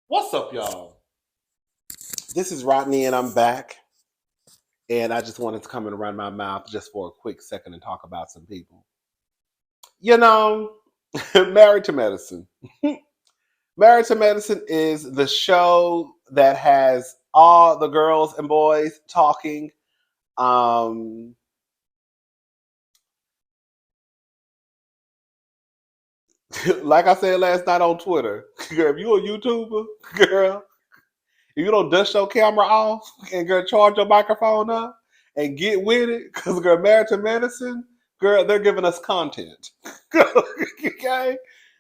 What's up, y'all? This is Rodney, and I'm back. And I just wanted to come and run my mouth just for a quick second and talk about some people. You know, Married to Medicine. Married to Medicine is the show that has all the girls and boys talking. Um, like I said last night on Twitter, girl, if you a YouTuber, girl, if you don't dust your camera off and girl charge your microphone up and get with it, because girl, Married to Medicine, girl, they're giving us content. Okay,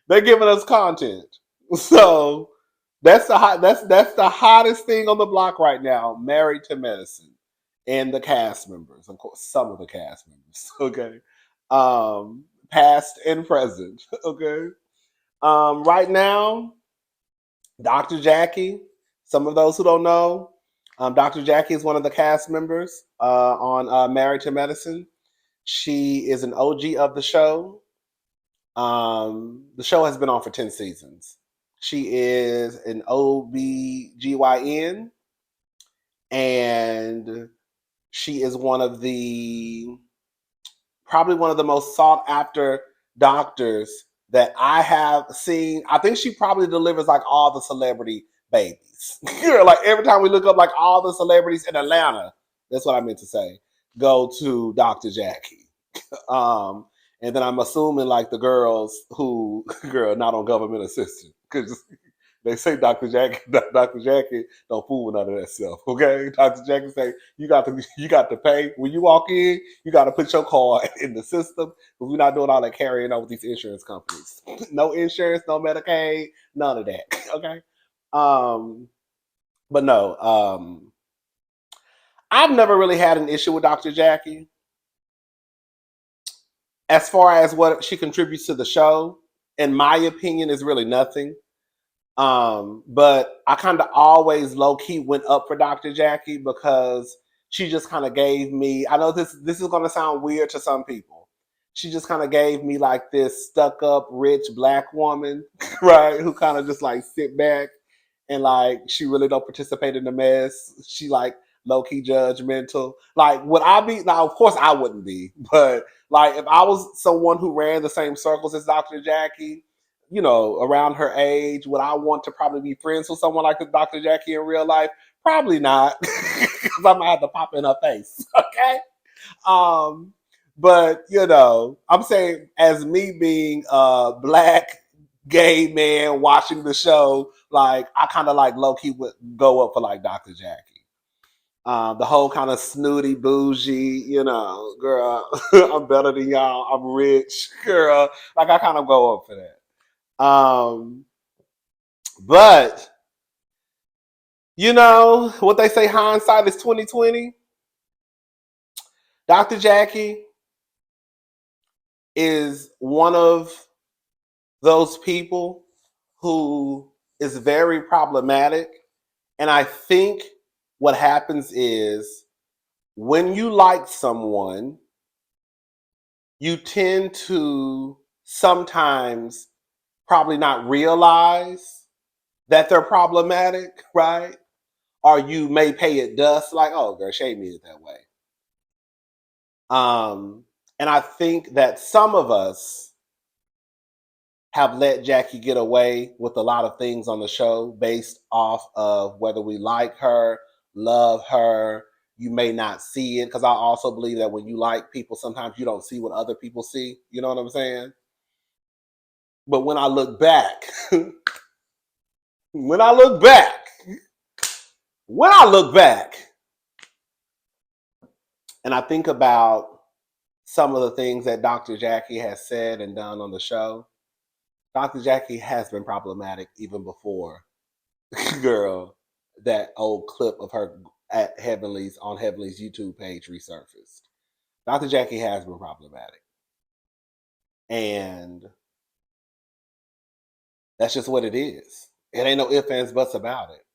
they're giving us content. So that's the hottest thing on the block right now. Married to Medicine, and the cast members, of course, some of the cast members. Okay, past and present. Okay, right now Dr. Jackie, some of those who don't know, Dr. Jackie is one of the cast members on Married to Medicine. She is an OG of the show. The show has been on for 10 seasons. She is an OBGYN, and she is probably one of the most sought after doctors that I have seen. I think she probably delivers like all the celebrity babies. Like every time we look up, like all the celebrities in Atlanta, that's what I meant to say, go to Dr. Jackie. Um, and then I'm assuming like the girls who, girl, not on government assistance, because they say Dr. Jackie, Dr. Jackie don't fool with none of that stuff. Okay, Dr. Jackie say you got to pay when you walk in. You got to put your card in the system, but we're not doing all that carrying on with these insurance companies. No insurance, no Medicaid, none of that. Okay, um, but no, I've never really had an issue with Dr. Jackie as far as what she contributes to the show. In my opinion, is really nothing. But I kind of always low key went up for Dr. Jackie because she just kind of gave me. I know this is gonna sound weird to some people. She just kind of gave me like this stuck up rich black woman, right? Who kind of just like sit back and like she really don't participate in the mess. She like low key judgmental. Like would I be now? Of course I wouldn't be, but like if I was someone who ran the same circles as Dr. Jackie, around her age, would I want to probably be friends with someone like Dr. Jackie in real life? Probably not, because I might have to pop in her face. Okay. Um, but I'm saying as me being a black gay man watching the show, like I kind of like low key would go up for like Dr. Jackie. The whole kind of snooty, bougie, girl, I'm better than y'all. I'm rich, girl. Like I kind of go up for that. But what they say, hindsight is 2020. Dr. Jackie is one of those people who is very problematic. And I think what happens is when you like someone, you tend to sometimes probably not realize that they're problematic, right? Or you may pay it dust, like, oh, girl, she ain't mean it that way. And I think that some of us have let Jackie get away with a lot of things on the show based off of whether we like her, love her. You may not see it because I also believe that when you like people, sometimes you don't see what other people see. You know what I'm saying? But when I look back, when I look back, when I look back, and I think about some of the things that Dr. Jackie has said and done on the show, Dr. Jackie has been problematic even before, girl, that old clip of her at Heavenly's on Heavenly's YouTube page resurfaced. Dr. Jackie has been problematic. And that's just what it is. It ain't no ifs, ands, buts about it.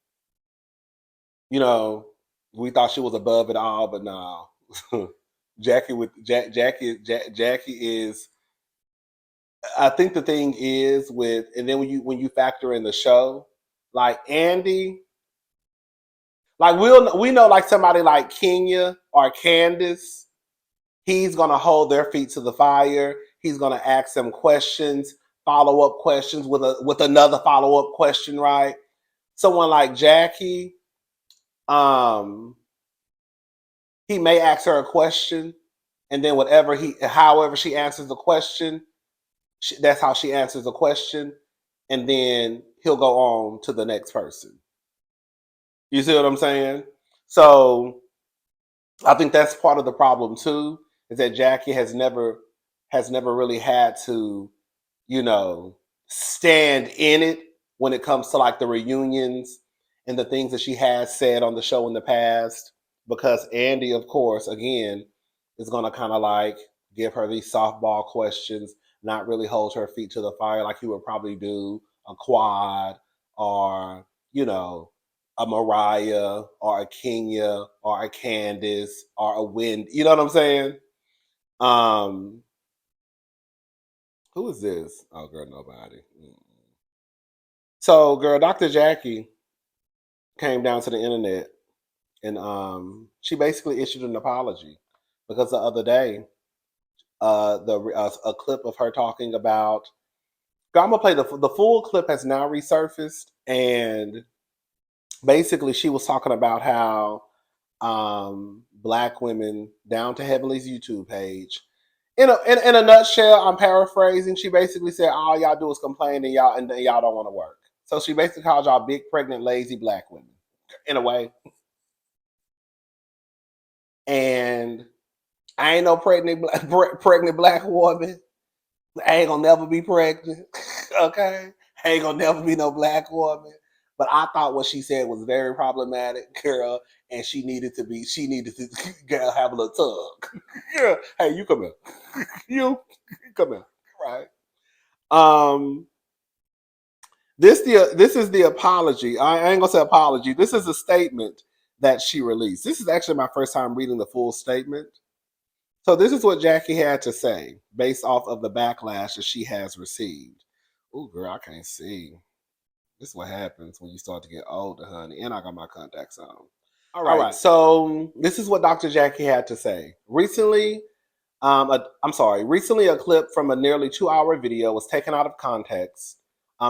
We thought she was above it all, but no. Jackie is. I think the thing is with, and then when you factor in the show, Like Andy, like we know like somebody like Kenya or Candace, he's gonna hold their feet to the fire. He's gonna ask them questions, follow up questions with another follow up question, right? Someone like Jackie, um, he may ask her a question, and then however she answers the question, that's how she answers the question, and then he'll go on to the next person. You see what I'm saying? So I think that's part of the problem too, is that Jackie has never really had to, you know, stand in it when it comes to like the reunions and the things that she has said on the show in the past. Because Andy, of course, again, is gonna kind of like give her these softball questions, not really hold her feet to the fire like he would probably do a Quad or, you know, a Mariah or a Kenya or a Candace or a Wind. You know what I'm saying? Um, who is this? Oh, girl, nobody. So, girl, Dr. Jackie came down to the internet and she basically issued an apology because the other day, a clip of her talking about. I'm gonna play the full clip has now resurfaced, and basically she was talking about how black women down to Heavenly's YouTube page. In a nutshell, I'm paraphrasing. She basically said all y'all do is complain and y'all don't want to work. So she basically called y'all big, pregnant, lazy black women, in a way. And I ain't no pregnant black woman. I ain't gonna never be pregnant. Okay, I ain't gonna never be no black woman. But I thought what she said was very problematic, girl, and she needed to girl have a little tug. Yeah, hey, you come here. You come here. Right. Um, this is the apology. I ain't gonna say apology. This is a statement that she released. This is actually my first time reading the full statement. So this is what Jackie had to say based off of the backlash that she has received. Ooh, girl, I can't see. This is what happens when you start to get older, honey. And I got my contacts on. All right. So this is what Dr. Jackie had to say. Recently, a clip from a nearly 2-hour video was taken out of context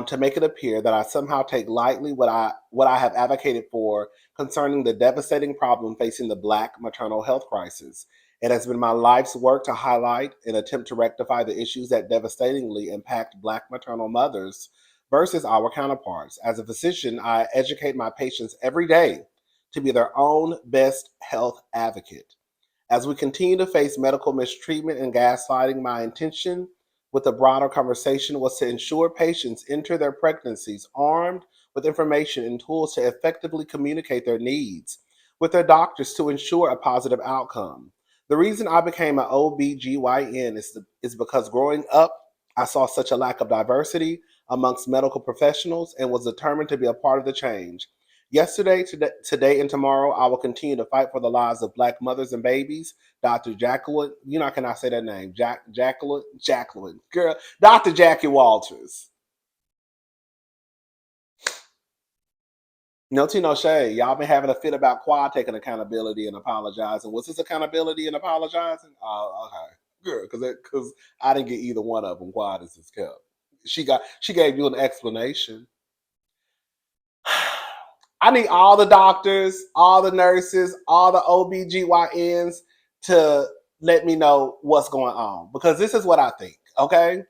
to make it appear that I somehow take lightly what I have advocated for concerning the devastating problem facing the Black maternal health crisis. It has been my life's work to highlight and attempt to rectify the issues that devastatingly impact Black maternal mothers versus our counterparts. As a physician, I educate my patients every day to be their own best health advocate. As we continue to face medical mistreatment and gaslighting, my intention with the broader conversation was to ensure patients enter their pregnancies armed with information and tools to effectively communicate their needs with their doctors to ensure a positive outcome. The reason I became an OBGYN is because growing up, I saw such a lack of diversity amongst medical professionals and was determined to be a part of the change. Yesterday, today, and tomorrow, I will continue to fight for the lives of Black mothers and babies. Dr. Jacqueline, you know, I cannot say that name. Jacqueline, girl, Dr. Jackie Walters. No tea, no shade. Y'all been having a fit about Quad taking accountability and apologizing. Was this accountability and apologizing? Oh, okay, good, because I didn't get either one of them. Quad is just kept. She gave you an explanation. I need all the doctors, all the nurses, all the OBGYNs to let me know what's going on because this is what I think, okay?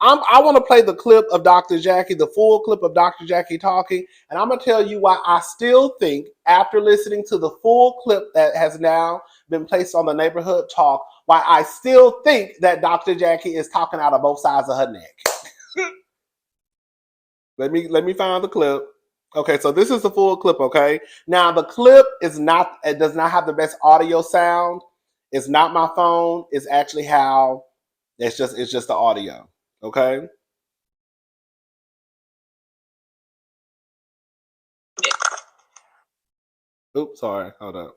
I want to play the clip of Dr. Jackie, the full clip of Dr. Jackie talking, and I'm going to tell you why I still think, after listening to the full clip that has now been placed on the Neighborhood Talk, why I still think that Dr. Jackie is talking out of both sides of her neck. Let me find the clip. Okay, so this is the full clip, okay? Now the clip it does not have the best audio sound. It's not my phone. It's actually it's just the audio. Okay? Oops, sorry. Hold up.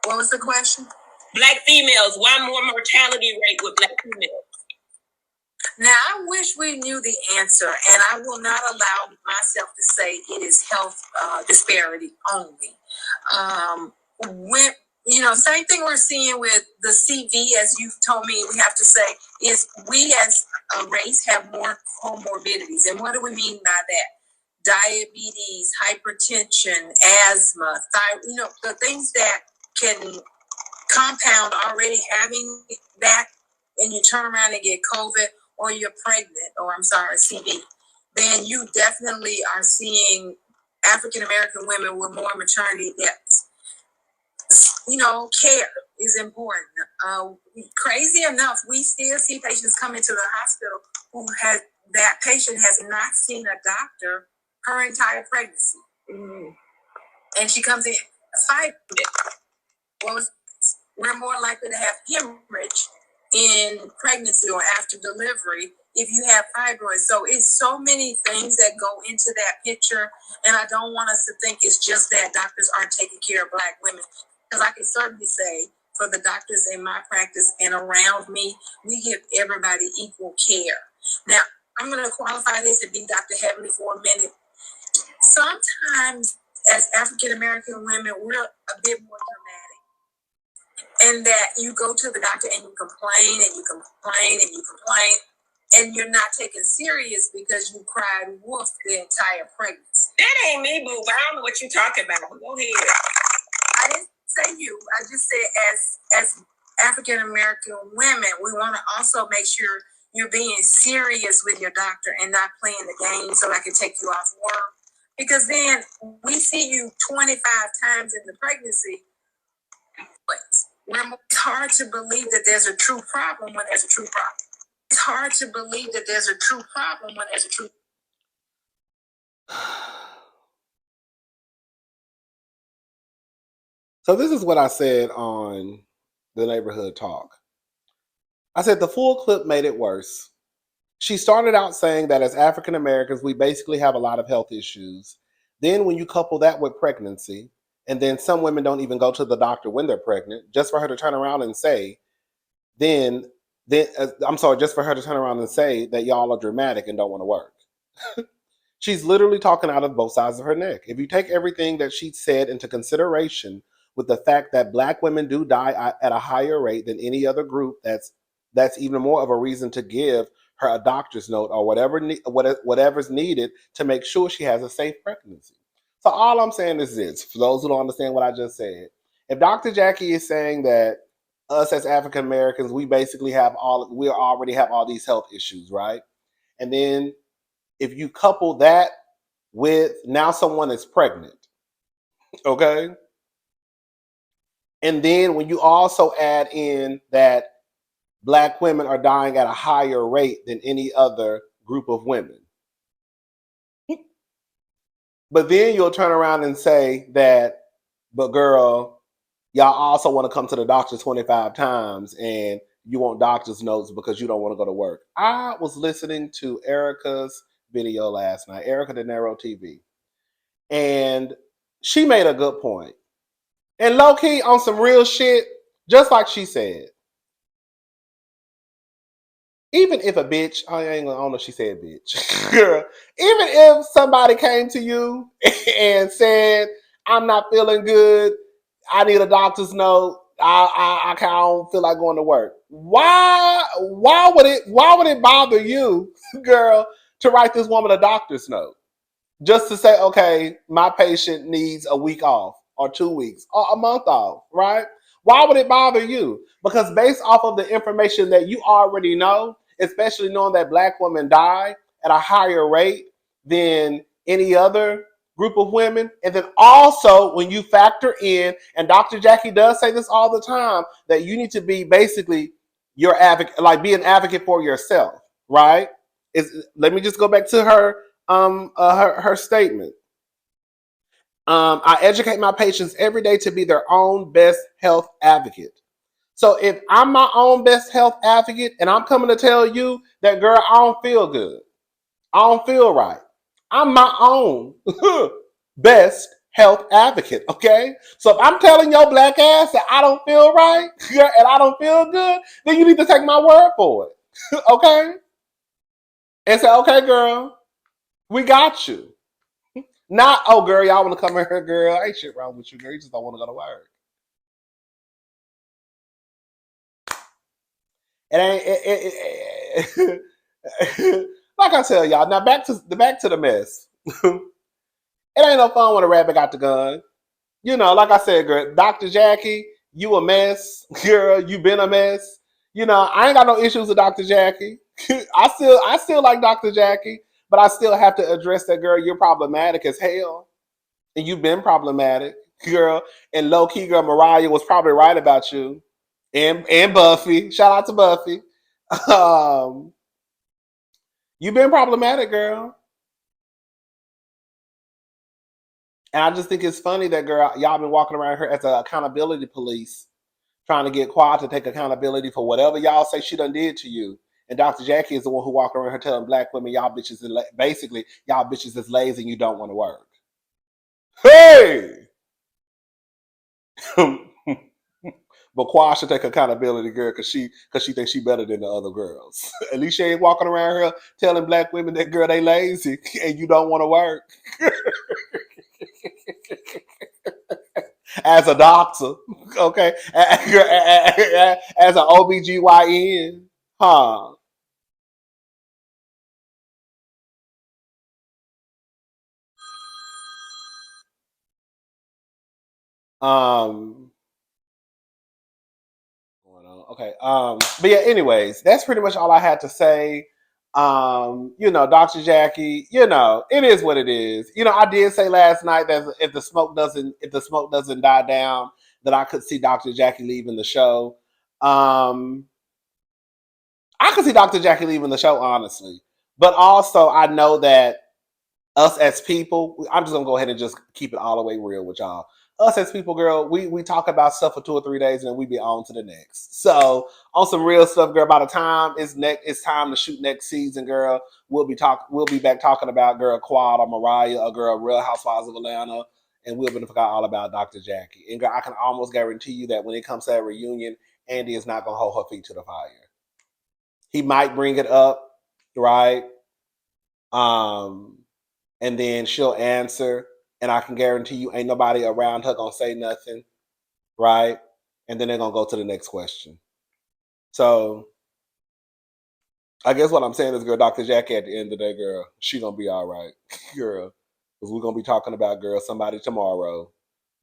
What was the question? Black females, why more mortality rate with Black females? Now, I wish we knew the answer, and I will not allow myself to say it is health disparity only. When same thing we're seeing with the CV, as you've told me, we have to say is we as a race have more comorbidities, and what do we mean by that? Diabetes, hypertension, asthma, thyroid, the things that can compound already having that, and you turn around and get COVID, or you're pregnant, or I'm sorry, CV, then you definitely are seeing African American women with more maternity deaths. Care is important. Crazy enough, we still see patients come into the hospital who that patient has not seen a doctor her entire pregnancy. Mm-hmm. And she comes in, we're more likely to have hemorrhage in pregnancy or after delivery if you have fibroids. So it's so many things that go into that picture, and I don't want us to think it's just that doctors aren't taking care of Black women, because I can certainly say for the doctors in my practice and around me, we give everybody equal care. Now, I'm going to qualify this and be Dr. Heavenly for a minute. Sometimes as African American women, we're a bit more dramatic. And that you go to the doctor and you complain and you complain and you complain, and you're not taken serious because you cried wolf the entire pregnancy. That ain't me, boo. I don't know what you're talking about. Go ahead. I didn't say you. I just said as African American women, we want to also make sure you're being serious with your doctor and not playing the game so I can take you off work. Because then we see you 25 times in the pregnancy. It's hard to believe that there's a true problem when there's a true problem. It's hard to believe that there's a true problem when there's a true. So this is what I said on the Neighborhood Talk. I said the full clip made it worse. She started out saying that as African Americans, we basically have a lot of health issues. Then when you couple that with pregnancy, and then some women don't even go to the doctor when they're pregnant, just for her to turn around and say, just for her to turn around and say that y'all are dramatic and don't want to work. She's literally talking out of both sides of her neck. If you take everything that she said into consideration, with the fact that Black women do die at a higher rate than any other group, that's even more of a reason to give her a doctor's note or whatever's needed to make sure she has a safe pregnancy. So all I'm saying is this, for those who don't understand what I just said, if Dr. Jackie is saying that us as African Americans, we already have all these health issues, right? And then if you couple that with now someone is pregnant, okay? And then when you also add in that Black women are dying at a higher rate than any other group of women. But then you'll turn around and say that, but girl, y'all also want to come to the doctor 25 times and you want doctor's notes because you don't want to go to work. I was listening to Erica's video last night, Erica De Niro TV, and she made a good point. And low key on some real shit, just like she said, even if a bitch, I don't know if she said bitch, girl, even if somebody came to you and said, I'm not feeling good, I need a doctor's note, I don't feel like going to work. Why would it bother you, girl, to write this woman a doctor's note? Just to say, okay, my patient needs a week off or 2 weeks or a month off, right? Why would it bother you? Because based off of the information that you already know, especially knowing that Black women die at a higher rate than any other group of women, and then also when you factor in, and Dr. Jackie does say this all the time, that you need to be basically your advocate, like be an advocate for yourself, right? Let me just go back to her statement. I educate my patients every day to be their own best health advocate. So if I'm my own best health advocate and I'm coming to tell you that, girl, I don't feel good, I don't feel right, I'm my own best health advocate, okay? So if I'm telling your Black ass that I don't feel right and I don't feel good, then you need to take my word for it, okay? and say, okay, girl, we got you. Not, oh, girl, y'all want to come in here, girl. Ain't shit wrong with you, girl. You just don't want to go to work. It ain't. Like I tell y'all. Now back to the mess. It ain't no fun when a rabbit got the gun. You know, like I said, girl, Dr. Jackie, you a mess, girl. You been a mess. You know, I ain't got no issues with Dr. Jackie. I still like Dr. Jackie, but I still have to address that, girl. You're problematic as hell, and you've been problematic, girl. And low key, girl, Mariah was probably right about you, and Buffy. Shout out to Buffy. Um, you've been problematic, girl. And I just think it's funny that, girl, y'all been walking around here as an accountability police, trying to get Quad to take accountability for whatever y'all say she done did to you. And Dr. Jackie is the one who walked around here telling black women, y'all bitches, basically, y'all bitches is lazy and you don't want to work. Hey! But Quad should take accountability, girl, because she thinks she better than the other girls. At least she ain't walking around here telling black women that, girl, they lazy and you don't want to work. As a doctor, okay, as an OBGYN, huh? Um, okay. But yeah, anyways, that's pretty much all I had to say. Dr. Jackie, it is what it is. I did say last night that if the smoke doesn't die down, that I could see Dr. Jackie leaving the show. Um, I could see Dr. Jackie leaving the show, honestly. But also I know that us as people, I'm just gonna go ahead and just keep it all the way real with y'all. Us as people, girl, we talk about stuff for 2 or 3 days and then we be on to the next. So on some real stuff, girl. By the time it's time to shoot next season, girl. We'll be back talking about, girl, Quad or Mariah or, girl, Real Housewives of Atlanta, and we'll be forgot all about Dr. Jackie. And, girl, I can almost guarantee you that when it comes to that reunion, Andy is not gonna hold her feet to the fire. He might bring it up, right? Um, and then she'll answer, and I can guarantee you ain't nobody around her gonna say nothing, right? And then they're gonna go to the next question. So I guess what I'm saying is, girl, Dr. Jackie, at the end of the day, girl, she gonna be all right, girl, because we're gonna be talking about, girl, somebody tomorrow,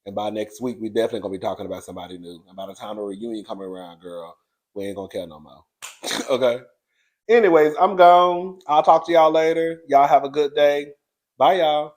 and by next week we definitely gonna be talking about somebody new. And by the time the reunion coming around, girl, we ain't gonna care no more. Okay. Anyways, I'm gone. I'll talk to y'all later. Y'all have a good day. Bye, y'all.